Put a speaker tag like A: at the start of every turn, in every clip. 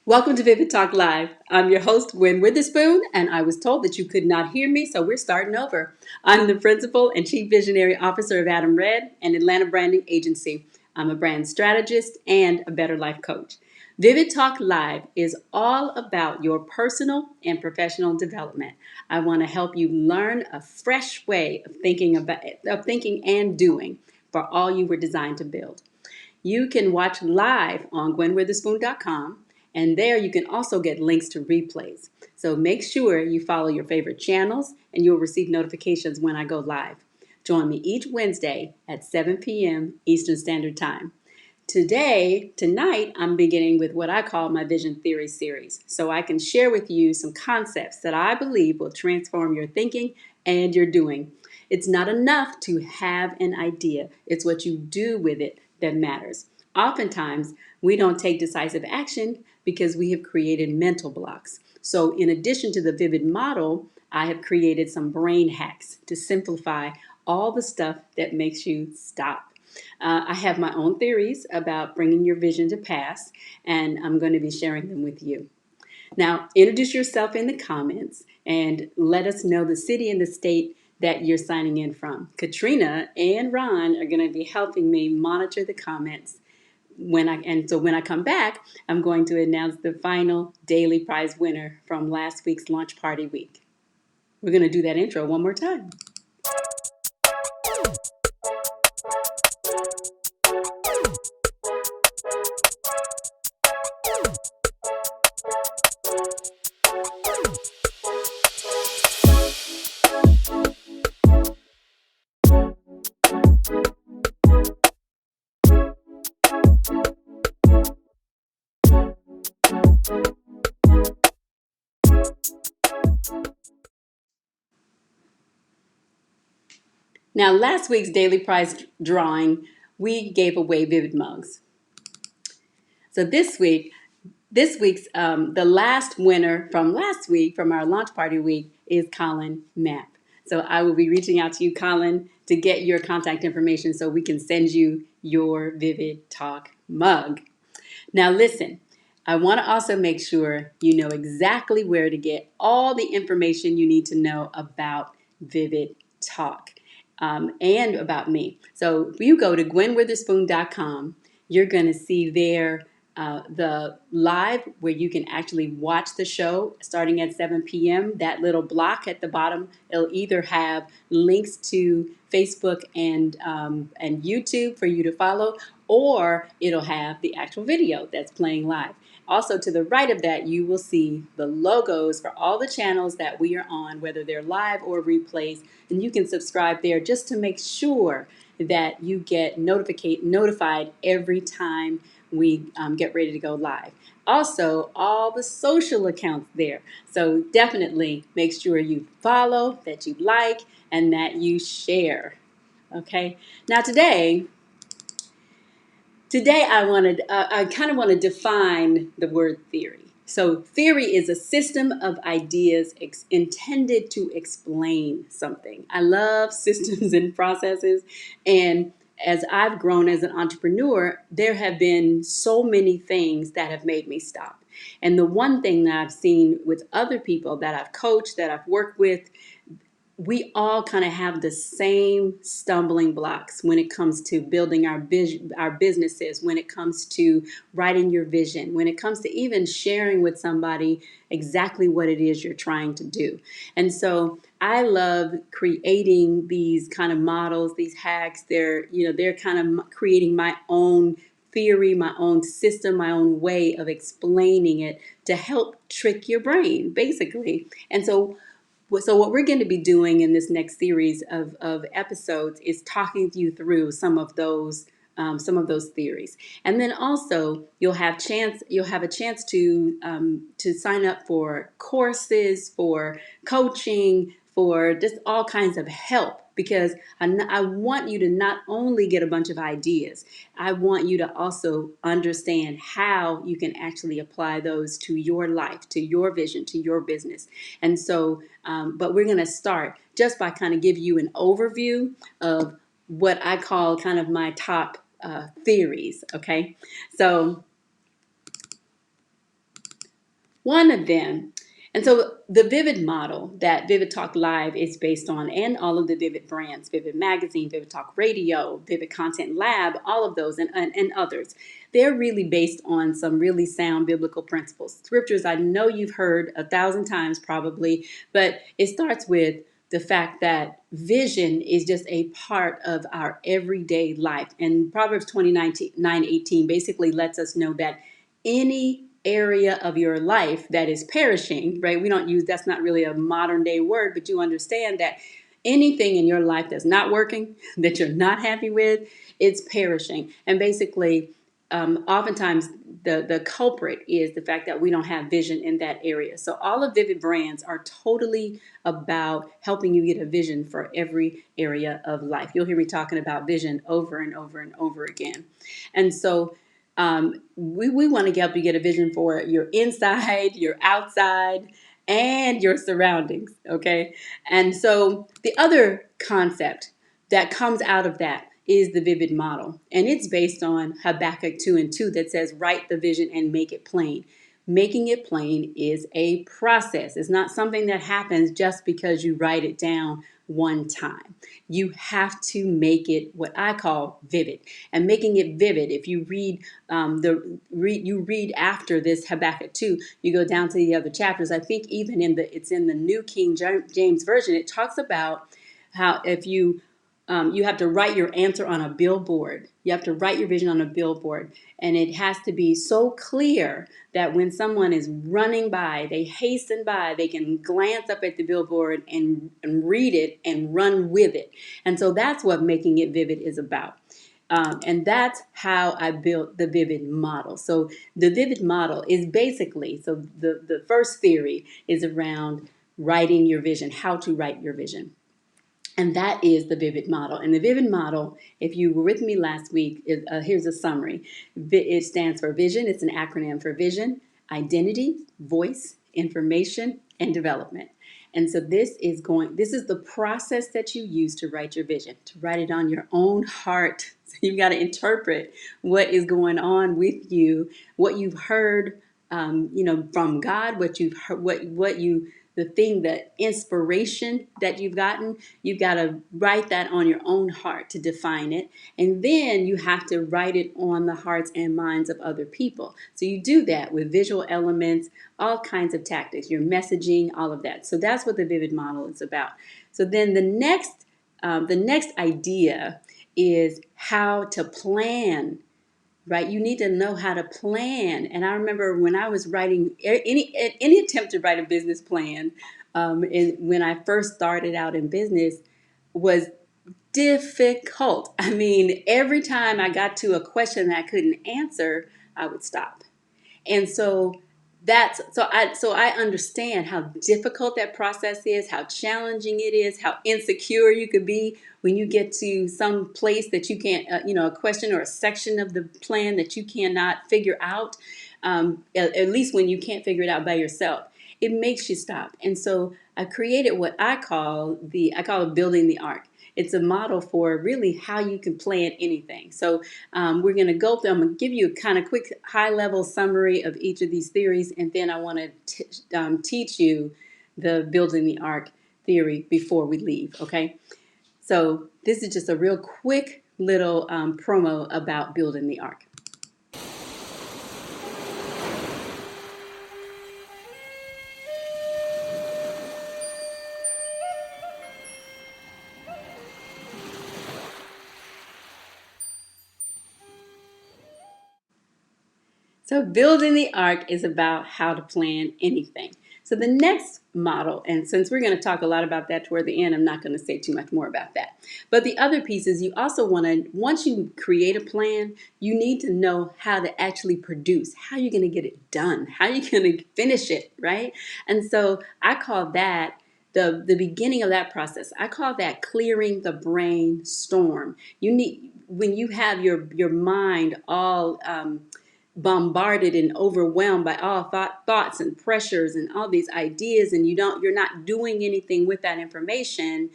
A: Welcome to Vivid Talk Live. I'm your host, Gwen Witherspoon, and I was told that you could not hear me, so we're starting over. I'm the Principal and Chief Visionary Officer of Adam Red, an Atlanta branding agency. I'm a brand strategist and a Better Life Coach. Vivid Talk Live is all about your personal and professional development. I want to help you learn a fresh way of thinking and doing for all you were designed to build. You can watch live on gwenwitherspoon.com, and there you can also get links to replays. So make sure you follow your favorite channels and you'll receive notifications when I go live. Join me each Wednesday at 7 p.m. Eastern Standard Time. Tonight, I'm beginning with what I call my Vision Theory series, so I can share with you some concepts that I believe will transform your thinking and your doing. It's not enough to have an idea. It's what you do with it that matters. Oftentimes, we don't take decisive action because we have created mental blocks. So in addition to the Vivid model, I have created some brain hacks to simplify all the stuff that makes you stop. I have my own theories about bringing your vision to pass, and I'm going to be sharing them with you. Now, introduce yourself in the comments and let us know the city and the state that you're signing in from. Katrina and Ron are going to be helping me monitor the comments. When I come back, I'm going to announce the final daily prize winner from last week's launch party week. We're going to do that intro one more time. Now, last week's daily prize drawing, we gave away Vivid mugs. So this week's the last winner from last week, from our launch party week, is Colin Knapp. So I will be reaching out to you, Colin, to get your contact information so we can send you your Vivid Talk mug. Now listen, I want to also make sure you know exactly where to get all the information you need to know about Vivid Talk and about me. So if you go to gwenwitherspoon.com, you're going to see there the live where you can actually watch the show starting at 7 p.m. That little block at the bottom, it'll either have links to Facebook and YouTube for you to follow, or it'll have the actual video that's playing live. Also, to the right of that, you will see the logos for all the channels that we are on, whether they're live or replays, and you can subscribe there just to make sure that you get notified every time we get ready to go live. Also, all the social accounts there. So definitely make sure you follow, that you like, and that you share. Okay. Now today I kind of want to define the word theory. So theory is a system of ideas intended to explain something. I love systems and processes. And as I've grown as an entrepreneur, there have been so many things that have made me stop. And the one thing that I've seen with other people that I've coached, that I've worked with, we all kind of have the same stumbling blocks when it comes to building our businesses, when it comes to writing your vision, when it comes to even sharing with somebody exactly what it is you're trying to do. And so I love creating these kind of models, these hacks. They're kind of creating my own theory, my own system, my own way of explaining it to help trick your brain, basically. And so what we're going to be doing in this next series of episodes is talking you through some of those theories, and then also you'll have a chance to sign up for courses, for coaching, for just all kinds of help, because I want you to not only get a bunch of ideas, I want you to also understand how you can actually apply those to your life, to your vision, to your business. And so, but we're going to start just by kind of give you an overview of what I call kind of my top theories. Okay, so One of them. And so the Vivid model that Vivid Talk Live is based on, and all of the Vivid brands, Vivid Magazine, Vivid Talk Radio, Vivid Content Lab, all of those and others, they're really based on some really sound biblical principles. Scriptures I know you've heard 1,000 times probably, but it starts with the fact that vision is just a part of our everyday life. And Proverbs 29:18 basically lets us know that any area of your life that is perishing, right? We don't use, that's not really a modern day word, but you understand that anything in your life that's not working, that you're not happy with, it's perishing. And basically, oftentimes the culprit is the fact that we don't have vision in that area. So all of Vivid brands are totally about helping you get a vision for every area of life. You'll hear me talking about vision over and over and over again. And so we want to help you get a vision for your inside, your outside, and your surroundings. Okay. And so the other concept that comes out of that is the Vivid model. And it's based on Habakkuk 2:2 that says, write the vision and make it plain. Making it plain is a process. It's not something that happens just because you write it down one time. You have to make it what I call vivid. And making it vivid, if you read after this Habakkuk 2, you go down to the other chapters. I think even it's in the New King James Version, it talks about how if you have to write your answer on a billboard. You have to write your vision on a billboard. And it has to be so clear that when someone is running by, they hasten by, they can glance up at the billboard and read it and run with it. And so that's what making it vivid is about. And that's how I built the Vivid model. So the Vivid model is basically, so the first theory is around writing your vision, how to write your vision. And that is the Vivid model. And the Vivid model, if you were with me last week, here's a summary. It stands for vision. It's an acronym for vision, identity, voice, information, and development. And so this is the process that you use to write your vision, to write it on your own heart. So you've got to interpret what is going on with you, what you've heard, from God, what you've heard, the thing, the inspiration that you've got to write that on your own heart to define it. And then you have to write it on the hearts and minds of other people. So you do that with visual elements, all kinds of tactics, your messaging, all of that. So that's what the Vivid model is about. So then the next idea is how to plan, right? You need to know how to plan. And I remember when I was writing any attempt to write a business plan, and when I first started out in business, was difficult. I mean, every time I got to a question that I couldn't answer, I would stop. And so I understand how difficult that process is, how challenging it is, how insecure you could be when you get to some place that you can't, a question or a section of the plan that you cannot figure out. At least when you can't figure it out by yourself, it makes you stop. And so I created what I call it building the arc. It's a model for really how you can plan anything. So we're going to go through, I'm going to give you a kind of quick high level summary of each of these theories. And then I want to teach you the building the arc theory before we leave. Okay. So this is just a real quick little promo about building the arc. So building the arc is about how to plan anything. So the next model, and since we're going to talk a lot about that toward the end, I'm not going to say too much more about that. But the other piece is you also want to, once you create a plan, you need to know how to actually produce, how you're going to get it done, how you're going to finish it, right? And so I call that the beginning of that process. I call that clearing the brainstorm. You need, when you have your mind all bombarded and overwhelmed by all thoughts and pressures and all these ideas, and you're not doing anything with that information,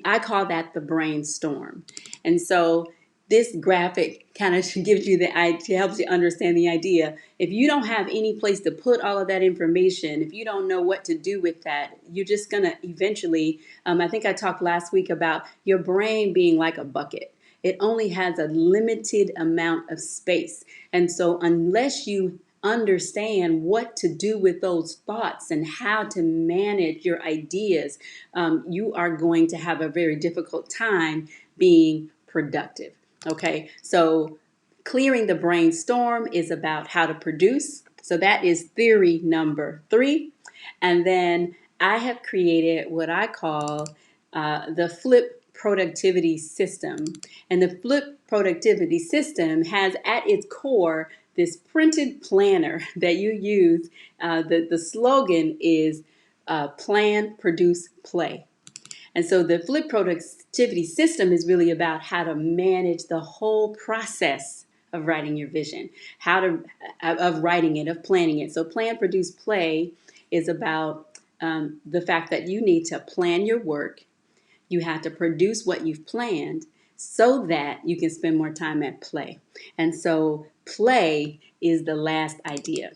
A: I call that the brainstorm. And so this graphic kind of gives you the idea, helps you understand the idea. If you don't have any place to put all of that information, if you don't know what to do with that, you're just going to eventually, I think I talked last week about your brain being like a bucket. It only has a limited amount of space. And so unless you understand what to do with those thoughts and how to manage your ideas, you are going to have a very difficult time being productive. Okay, so clearing the brainstorm is about how to produce. So that is theory number 3. And then I have created what I call the flip productivity system. And the flip productivity system has at its core this printed planner that you use. The slogan is plan, produce, play. And so the flip productivity system is really about how to manage the whole process of writing your vision, how to of writing it, of planning it. So plan, produce, play is about the fact that you need to plan your work. You have to produce what you've planned so that you can spend more time at play. And so play is the last idea.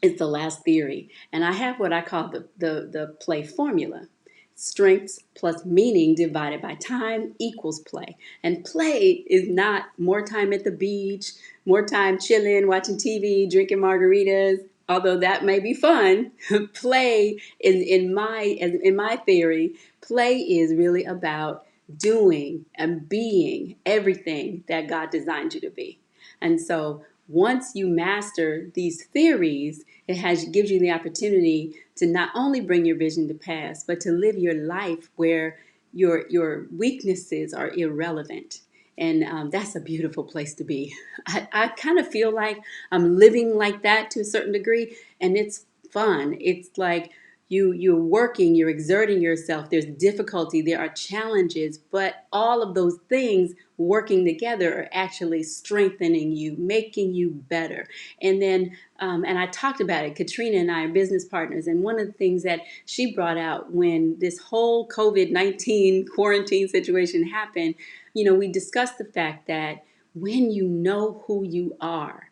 A: It's the last theory. And I have what I call the play formula. Strengths plus meaning divided by time equals play. And play is not more time at the beach, more time chilling, watching TV, drinking margaritas, although that may be fun. Play in my theory, play is really about doing and being everything that God designed you to be. And so once you master these theories, gives you the opportunity to not only bring your vision to pass, but to live your life where your weaknesses are irrelevant. And that's a beautiful place to be. I kind of feel like I'm living like that to a certain degree, and it's fun. It's like you're working, you're exerting yourself. There's difficulty, there are challenges, but all of those things working together are actually strengthening you, making you better. And then, and I talked about it, Katrina and I are business partners. And one of the things that she brought out when this whole COVID-19 quarantine situation happened, we discussed the fact that when you know who you are,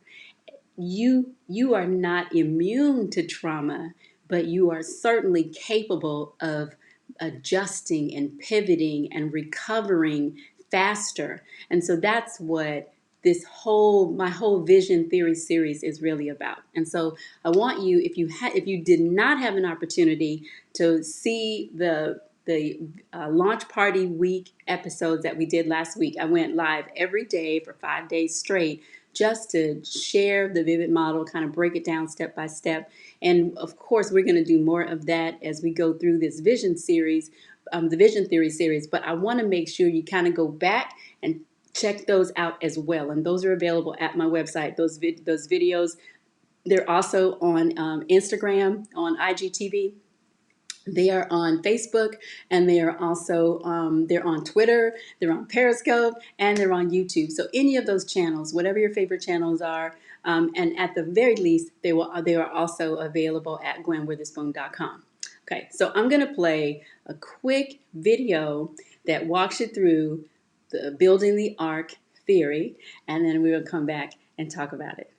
A: you are not immune to trauma, but you are certainly capable of adjusting and pivoting and recovering faster. And so that's what my whole vision theory series is really about. And so I want you, if you did not have an opportunity to see the launch party week episodes that we did last week, I went live every day for 5 days straight just to share the V.I.V.I.D model, kind of break it down step by step. And of course, we're going to do more of that as we go through this vision series, the vision theory series. But I want to make sure you kind of go back and check those out as well. And those are available at my website, those videos. They're also on Instagram, on IGTV. They are on Facebook, and they are also they're on Twitter, they're on Periscope, and they're on YouTube. So any of those channels, whatever your favorite channels are, and at the very least, they are also available at GwenWitherspoon.com. Okay, so I'm going to play a quick video that walks you through the building the arc theory, and then we will come back and talk about it.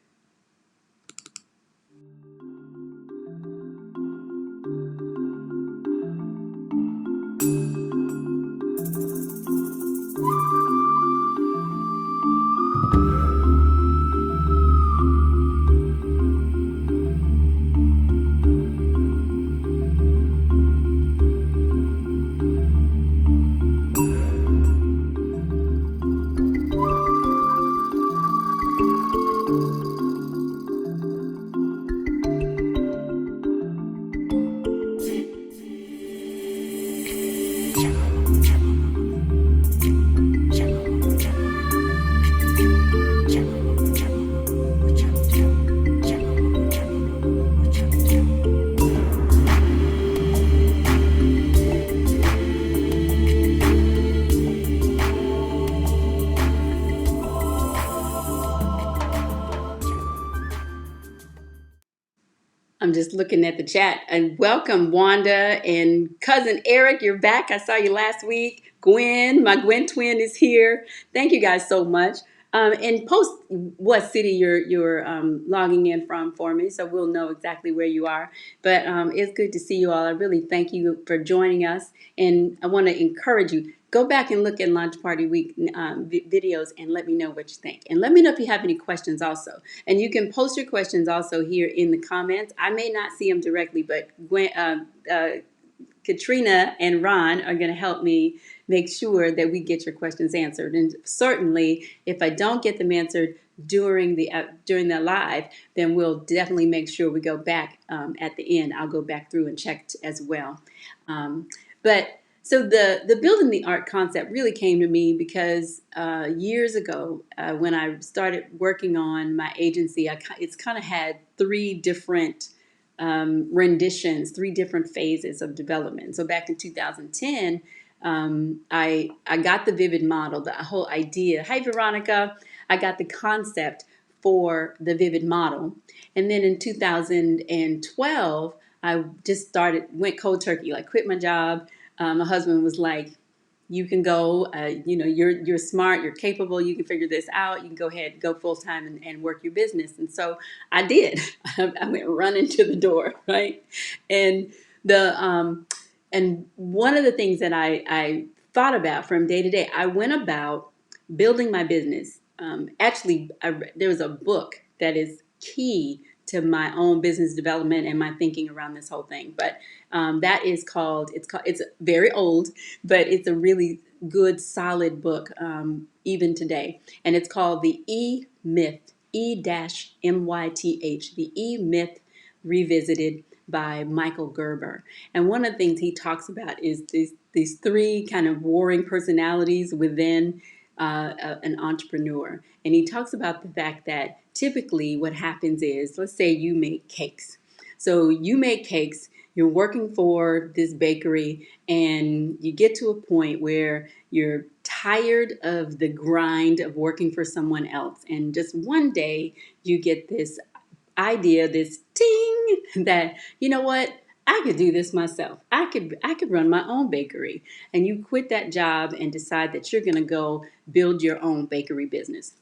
A: I'm just looking at the chat, and welcome Wanda and cousin Eric. You're back. I saw you last week. Gwen, my Gwen twin is here. Thank you guys so much. And post what city you're logging in from for me, so we'll know exactly where you are. But it's good to see you all. I really thank you for joining us, and I want to encourage you. Go back and look at Launch Party Week videos and let me know what you think. And let me know if you have any questions also. And you can post your questions also here in the comments. I may not see them directly, but Katrina and Ron are going to help me make sure that we get your questions answered. And certainly, if I don't get them answered during the live, then we'll definitely make sure we go back at the end. I'll go back through and check as well. But so the building the art concept really came to me because years ago, when I started working on my agency, it's kind of had three different renditions, three different phases of development. So back in 2010, I got the V.I.V.I.D model, the whole idea. Hi, Veronica. I got the concept for the V.I.V.I.D model. And then in 2012, I just went cold turkey, like quit my job. My husband was like, you can go, you're smart, you're capable, you can figure this out, you can go ahead, go full time and work your business. And so I did. I went running to the door, right? And and one of the things that I thought about from day to day, I went about building my business. There was a book that is key to my own business development and my thinking around this whole thing. But that is it's very old, but it's a really good, solid book even today. And it's called the EMyth, E-MYTH, the EMyth Revisited by Michael Gerber. And one of the things he talks about is these three kind of warring personalities within an entrepreneur. And he talks about the fact that typically what happens is, let's say you make cakes. So you make cakes, you're working for this bakery, and you get to a point where you're tired of the grind of working for someone else. And just one day you get this idea, this ting, that, you know what? I could do this myself. I could run my own bakery. And you quit that job and decide that you're going to go build your own bakery business.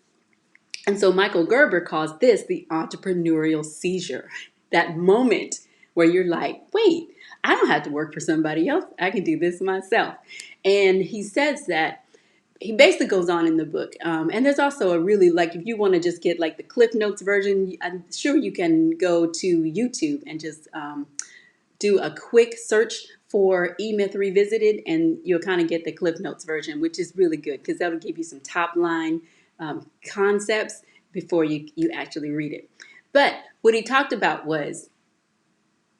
A: And so Michael Gerber calls this the entrepreneurial seizure. That moment where you're like, wait, I don't have to work for somebody else. I can do this myself. And he says that he basically goes on in the book. And there's also a really, like, if you want to just get like the Cliff Notes version, I'm sure you can go to YouTube and just do a quick search for EMyth Revisited, and you'll kind of get the Cliff Notes version, which is really good because that'll give you some top line concepts before you actually read it. But what he talked about was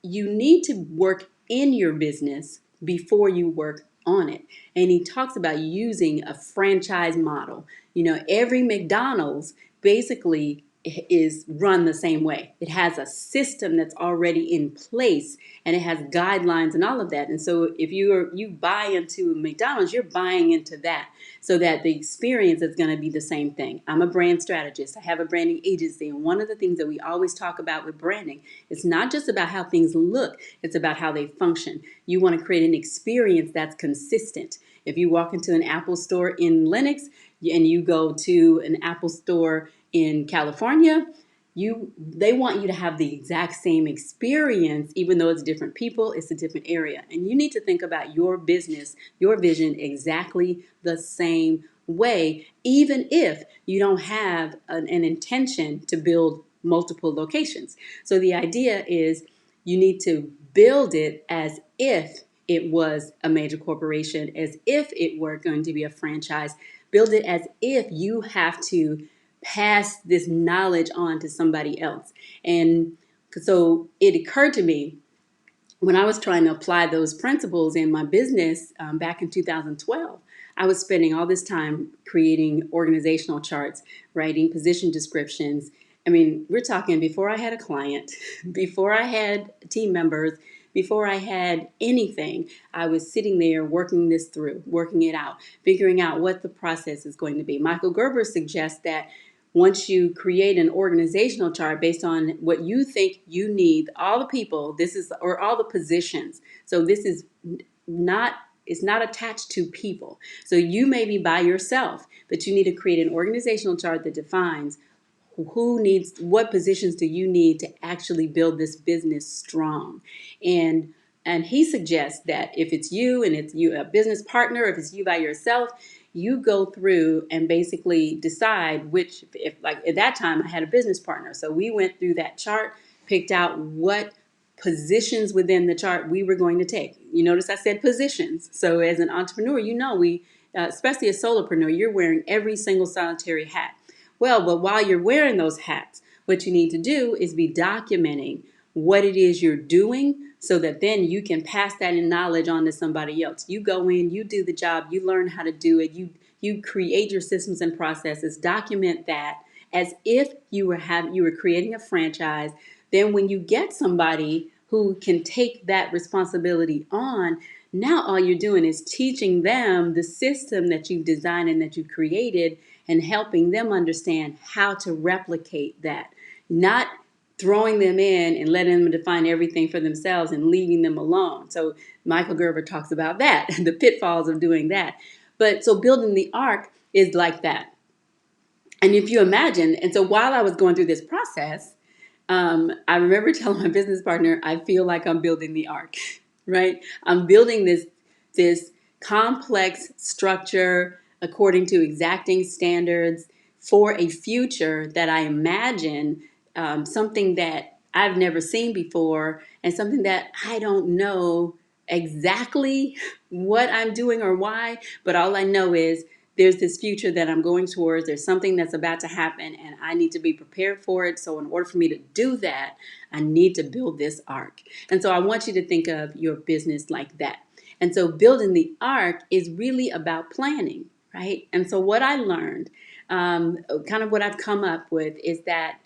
A: you need to work in your business before you work on it. And he talks about using a franchise model. You know, every McDonald's basically is run the same way. It has a system that's already in place, and it has guidelines and all of that. And so if you buy into McDonald's, you're buying into that, so that the experience is going to be the same thing. I'm a brand strategist. I have a branding agency, and one of the things that we always talk about with branding, it's not just about how things look, it's about how they function. You want to create an experience that's consistent. If you walk into an Apple store in Lenox and you go to an Apple store in California, they want you to have the exact same experience, even though it's different people, it's a different area. And you need to think about your business, your vision exactly the same way, even if you don't have an intention to build multiple locations. So the idea is you need to build it as if it was a major corporation, as if it were going to be a franchise. Build it as if you have to pass this knowledge on to somebody else. And so it occurred to me when I was trying to apply those principles in my business back in 2012, I was spending all this time creating organizational charts, writing position descriptions. I mean, we're talking before I had a client, before I had team members, before I had anything. I was sitting there working this through, working it out, figuring out what the process is going to be. Michael Gerber suggests that once you create an organizational chart based on what you think you need, all the people, or all the positions. So this is not, it's not attached to people. So you may be by yourself, but you need to create an organizational chart that defines who needs, what positions do you need to actually build this business strong. And he suggests that if it's you and it's you a business partner, if it's you by yourself, you go through and basically decide which, if like at that time I had a business partner, so we went through that chart, picked out what positions within the chart we were going to take. You notice I said positions. So as an entrepreneur, especially a solopreneur, you're wearing every single solitary hat. Well, but while you're wearing those hats, what you need to do is be documenting what it is you're doing so that then you can pass that in knowledge on to somebody else. You go in, you do the job, you learn how to do it, you create your systems and processes, document that as if you were creating a franchise. Then when you get somebody who can take that responsibility on, now all you're doing is teaching them the system that you've designed and that you've created and helping them understand how to replicate that. Not throwing them in and letting them define everything for themselves and leaving them alone. So Michael Gerber talks about that, the pitfalls of doing that. But so building the arc is like that. And if you imagine, and so while I was going through this process, I remember telling my business partner, I feel like I'm building the ark, right? I'm building this complex structure according to exacting standards for a future that I imagine, something that I've never seen before and something that I don't know exactly what I'm doing or why, but all I know is there's this future that I'm going towards. There's something that's about to happen and I need to be prepared for it. So in order for me to do that, I need to build this arc. And so I want you to think of your business like that. And so building the arc is really about planning, right? And so what I learned, kind of what I've come up with is that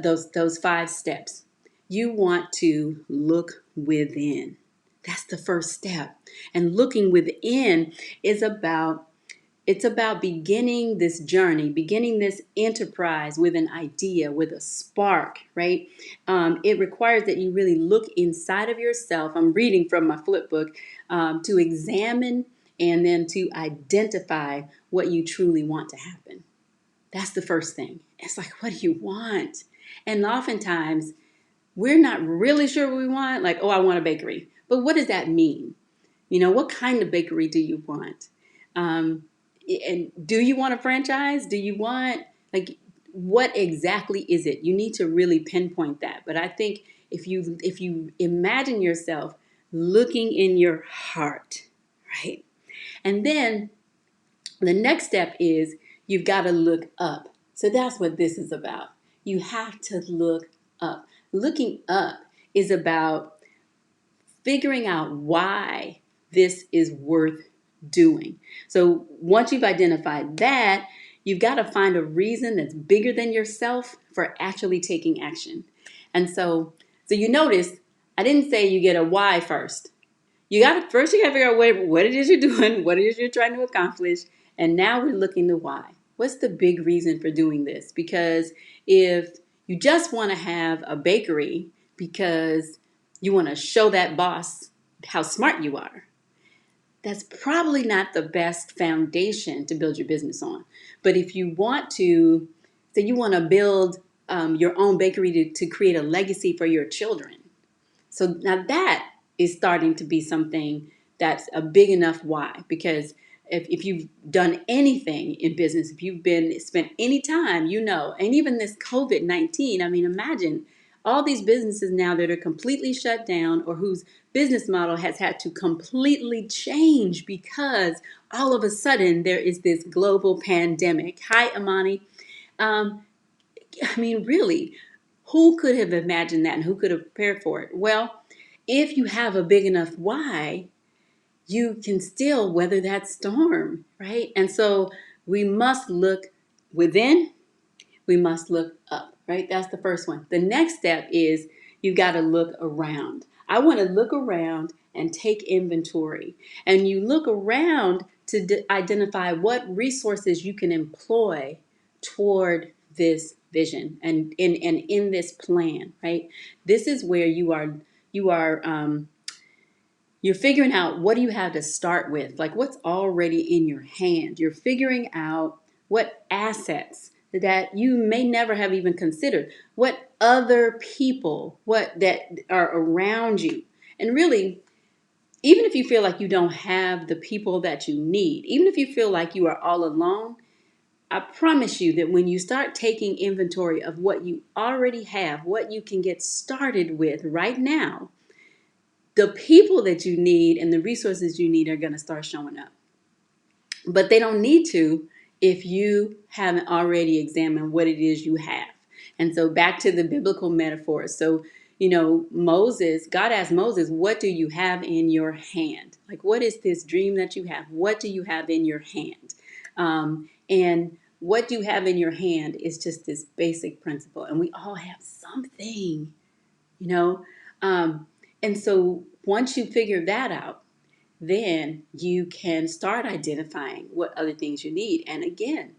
A: those 5 steps. You want to look within. That's the first step. And looking within is about beginning this journey, beginning this enterprise with an idea, with a spark, right? It requires that you really look inside of yourself. I'm reading from my flip book, to examine and then to identify what you truly want to happen. That's the first thing. It's like, what do you want? And oftentimes, we're not really sure what we want. Like, oh, I want a bakery. But what does that mean? What kind of bakery do you want? And do you want a franchise? Do you want, like, what exactly is it? You need to really pinpoint that. But I think if you imagine yourself looking in your heart, right? And then the next step is you've got to look up. So that's what this is about. You have to look up. Looking up is about figuring out why this is worth doing. So once you've identified that, you've got to find a reason that's bigger than yourself for actually taking action. And so you notice I didn't say you get a why first. You got to figure out what it is you're doing, what it is you're trying to accomplish, and now we're looking to why. What's the big reason for doing this? Because if you just want to have a bakery because you want to show that boss how smart you are, that's probably not the best foundation to build your business on. But if you want to, say you want to build your own bakery to create a legacy for your children. So now that is starting to be something that's a big enough why. Because if you've done anything in business, if you've spent any time, and even this COVID-19, I mean, imagine all these businesses now that are completely shut down or whose business model has had to completely change because all of a sudden there is this global pandemic. Hi, Amani. I mean, really, who could have imagined that and who could have prepared for it? Well, if you have a big enough why, you can still weather that storm, right? And so we must look within, we must look up, right? That's the first one. The next step is you got to look around. I want to look around and take inventory. And you look around to identify what resources you can employ toward this vision and in this plan, right? This is where you are you're figuring out what do you have to start with, like what's already in your hand. You're figuring out what assets that you may never have even considered, what other people, what that are around you. And really, even if you feel like you don't have the people that you need, even if you feel like you are all alone, I promise you that when you start taking inventory of what you already have, what you can get started with right now, the people that you need and the resources you need are going to start showing up. But they don't need to if you haven't already examined what it is you have. And so back to the biblical metaphors. So, Moses, God asked Moses, what do you have in your hand? Like, what is this dream that you have? What do you have in your hand? And what you have in your hand is just this basic principle. And we all have something, you know? And so once you figure that out, then you can start identifying what other things you need. And again,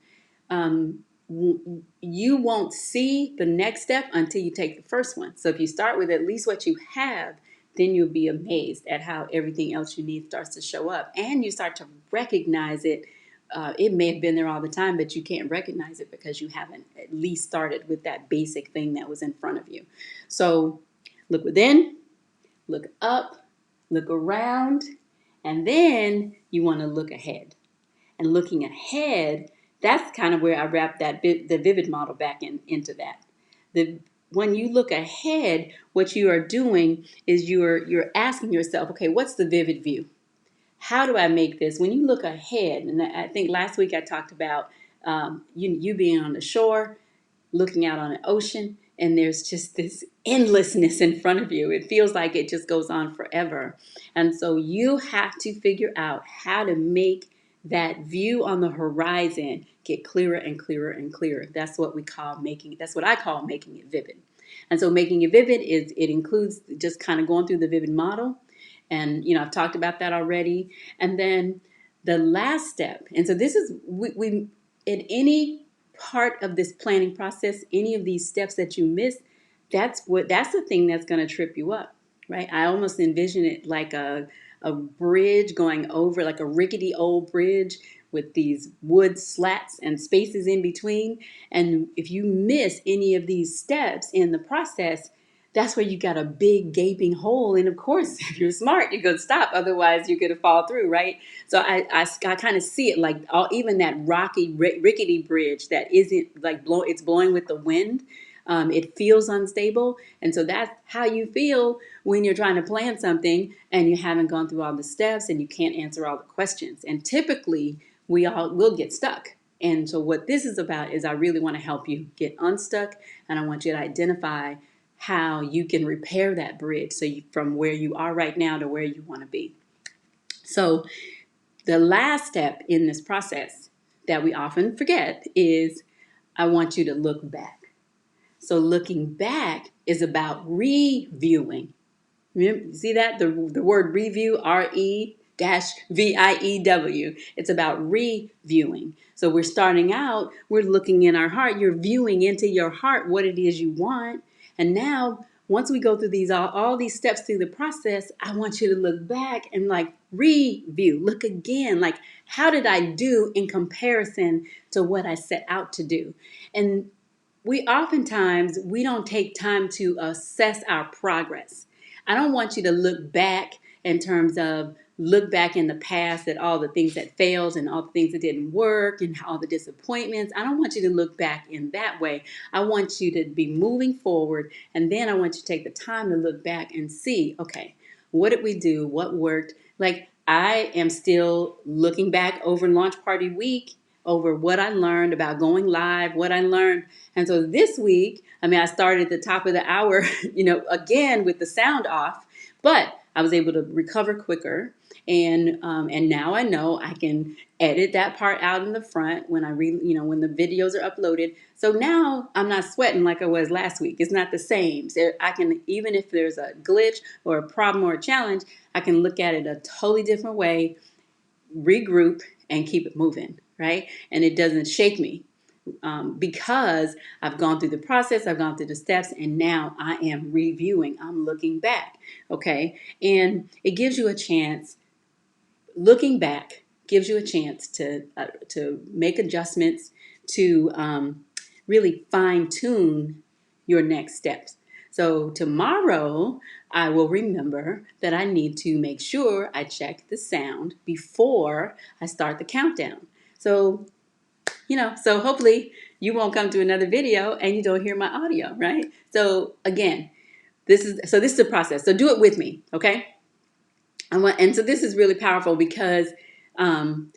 A: you won't see the next step until you take the first one. So if you start with at least what you have, then you'll be amazed at how everything else you need starts to show up. And you start to recognize it. It may have been there all the time, but you can't recognize it because you haven't at least started with that basic thing that was in front of you. So look within, look up, look around, and then you want to look ahead. And looking ahead, that's kind of where I wrap the V.I.V.I.D model back into that. When you look ahead, what you are doing is you're asking yourself, okay, what's the vivid view? How do I make this? When you look ahead, and I think last week I talked about you being on the shore, looking out on an ocean, and there's just this endlessness in front of you. It feels like it just goes on forever. And so you have to figure out how to make that view on the horizon get clearer and clearer and clearer. That's what I call making it vivid. And so making it vivid it includes just kind of going through the V.I.V.I.D model. And, I've talked about that already. And then the last step, and so this is, we in any part of this planning process, any of these steps that you miss, that's the thing that's going to trip you up, right? I almost envision it like a bridge going over, like a rickety old bridge with these wood slats and spaces in between. And if you miss any of these steps in the process, that's where you got a big gaping hole. And of course, if you're smart, you're going to stop. Otherwise, you're going to fall through, right? So I kind of see it like even that rocky, rickety bridge that isn't like it's blowing with the wind. It feels unstable. And so that's how you feel when you're trying to plan something and you haven't gone through all the steps and you can't answer all the questions. And typically, we all will get stuck. And so what this is about is I really want to help you get unstuck, and I want you to identify how you can repair that bridge from where you are right now to where you want to be. So the last step in this process that we often forget is I want you to look back. So looking back is about reviewing. Remember, see that? The word review, RE-VIEW. It's about reviewing. So we're starting out, we're looking in our heart. You're viewing into your heart what it is you want. And now, once we go through all these steps through the process, I want you to look back and like review. Look again, like how did I do in comparison to what I set out to do? And we don't take time to assess our progress. I don't want you to look back in terms of look back in the past at all the things that failed and all the things that didn't work and all the disappointments. I don't want you to look back in that way. I want you to be moving forward, and then I want you to take the time to look back and see, okay, what did we do? What worked? Like I am still looking back over launch party week over what I learned about going live, what I learned. And so this week, I started at the top of the hour, again with the sound off, but I was able to recover quicker. And now I know I can edit that part out in the front when when the videos are uploaded. So now I'm not sweating like I was last week. It's not the same. So I can, even if there's a glitch or a problem or a challenge, I can look at it a totally different way, regroup, and keep it moving, right? And it doesn't shake me. because I've gone through the process, I've gone through the steps, and now I am reviewing. I'm looking back, okay? And it gives you a chance. Looking back gives you a chance to make adjustments, to really fine tune your next steps. So tomorrow, I will remember that I need to make sure I check the sound before I start the countdown. So, so hopefully you won't come to another video and you don't hear my audio, right? So again, this is the process. So do it with me, okay? And so this is really powerful because um,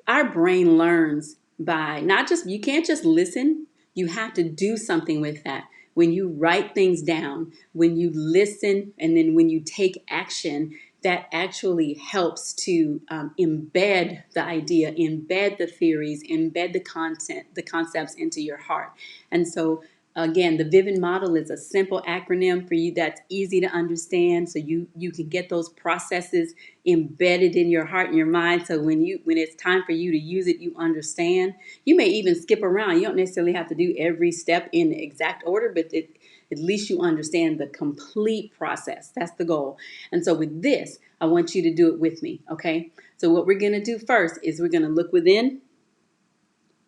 A: our brain learns by not just, you can't just listen, you have to do something with that. When you write things down, when you listen, and then when you take action, that actually helps to embed the idea, embed the theories, embed the concepts into your heart. And so again, the V.I.V.I.D model is a simple acronym for you that's easy to understand, so you can get those processes embedded in your heart and your mind. So when it's time for you to use it, you understand. You may even skip around. You don't necessarily have to do every step in the exact order, but at least you understand the complete process. That's the goal. And so with this, I want you to do it with me, okay? So what we're going to do first is we're going to look within,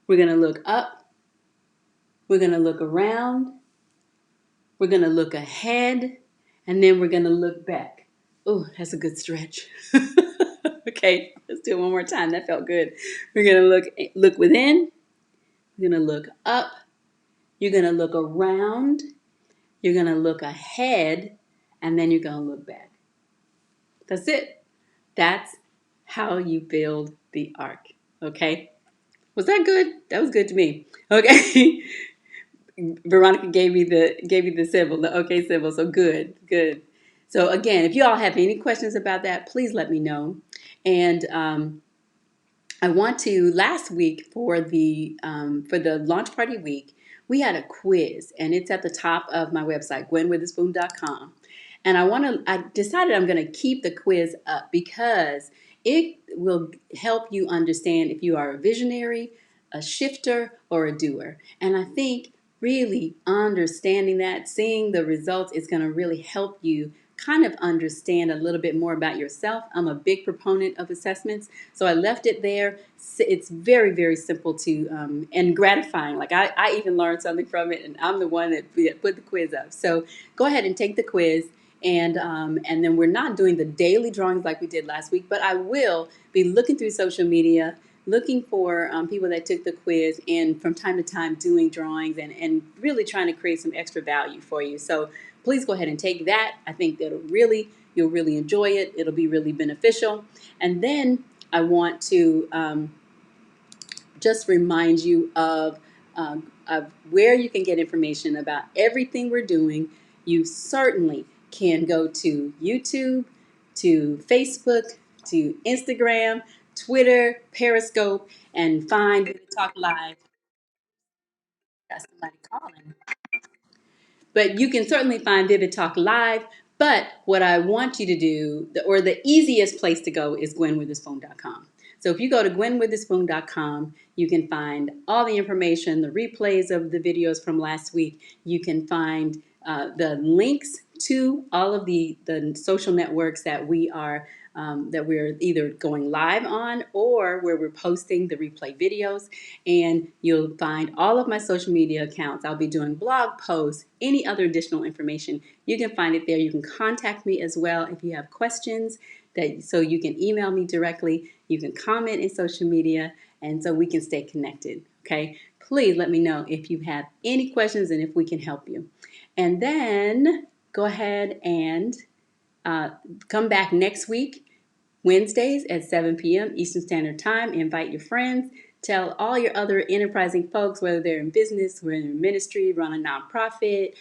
A: we're going to look up, we're going to look around, we're going to look ahead, and then we're going to look back. Oh, that's a good stretch. Okay, let's do it one more time. That felt good. We're going to look within, we're going to look up, you're going to look around, you're going to look ahead, and then you're going to look back. That's it. That's how you build the arc. Okay? Was that good? That was good to me. Okay. Veronica gave me the symbol, the okay symbol. So good, good. So again, if you all have any questions about that, please let me know. And I want to, last week for the launch party week, we had a quiz, and it's at the top of my website, gwenwitherspoon.com. And I decided I'm going to keep the quiz up because it will help you understand if you are a visionary, a shifter, or a doer. And I think really understanding that, seeing the results is going to really help you kind of understand a little bit more about yourself. I'm a big proponent of assessments, so I left it there. It's very, very simple to and gratifying. Like I even learned something from it, and I'm the one that put the quiz up. So go ahead and take the quiz. And then we're not doing the daily drawings like we did last week, but I will be looking through social media, looking for people that took the quiz, and from time to time doing drawings and really trying to create some extra value for you. So please go ahead and take that. I think you'll really enjoy it. It'll be really beneficial. And then I want to just remind you of where you can get information about everything we're doing. You certainly can go to YouTube, to Facebook, to Instagram, Twitter, Periscope, and find Talk Live. That's somebody calling. But you can certainly find V.I.V.I.D Talk Live. But what I want you to do, or the easiest place to go, is gwenwitherspoon.com. So if you go to gwenwitherspoon.com, you can find all the information, the replays of the videos from last week. You can find the links to all of the social networks that we're either going live on or where we're posting the replay videos. And you'll find all of my social media accounts. I'll be doing blog posts, any other additional information. You can find it there. You can contact me as well if you have questions. So you can email me directly. You can comment in social media, and so we can stay connected. Okay? Please let me know if you have any questions and if we can help you. And then go ahead and come back next week, Wednesdays at 7 p.m. Eastern Standard Time. Invite your friends. Tell all your other enterprising folks, whether they're in business, whether they're in ministry, run a nonprofit,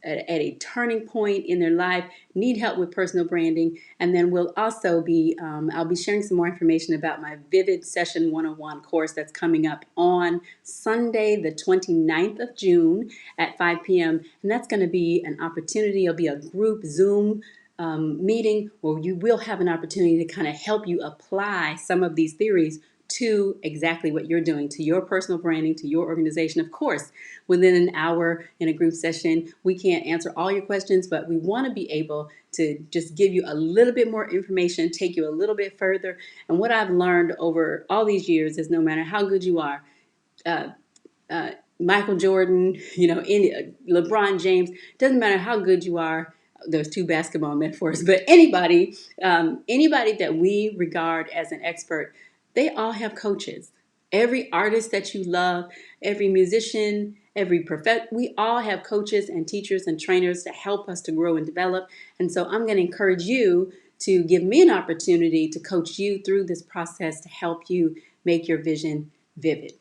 A: at a turning point in their life, need help with personal branding. And then I'll be sharing some more information about my V.I.V.I.D Session 101 course that's coming up on Sunday, the 29th of June at 5 p.m. And that's going to be an opportunity. It'll be a group Zoom meeting where you will have an opportunity to kind of help you apply some of these theories to exactly what you're doing, to your personal branding, to your organization. Of course, within an hour in a group session, we can't answer all your questions, but we want to be able to just give you a little bit more information, take you a little bit further. And what I've learned over all these years is no matter how good you are, uh, uh, Michael Jordan, LeBron James, doesn't matter how good you are. Those two basketball metaphors, but anybody that we regard as an expert, they all have coaches. Every artist that you love, every musician, we all have coaches and teachers and trainers to help us to grow and develop. And so I'm going to encourage you to give me an opportunity to coach you through this process to help you make your vision vivid.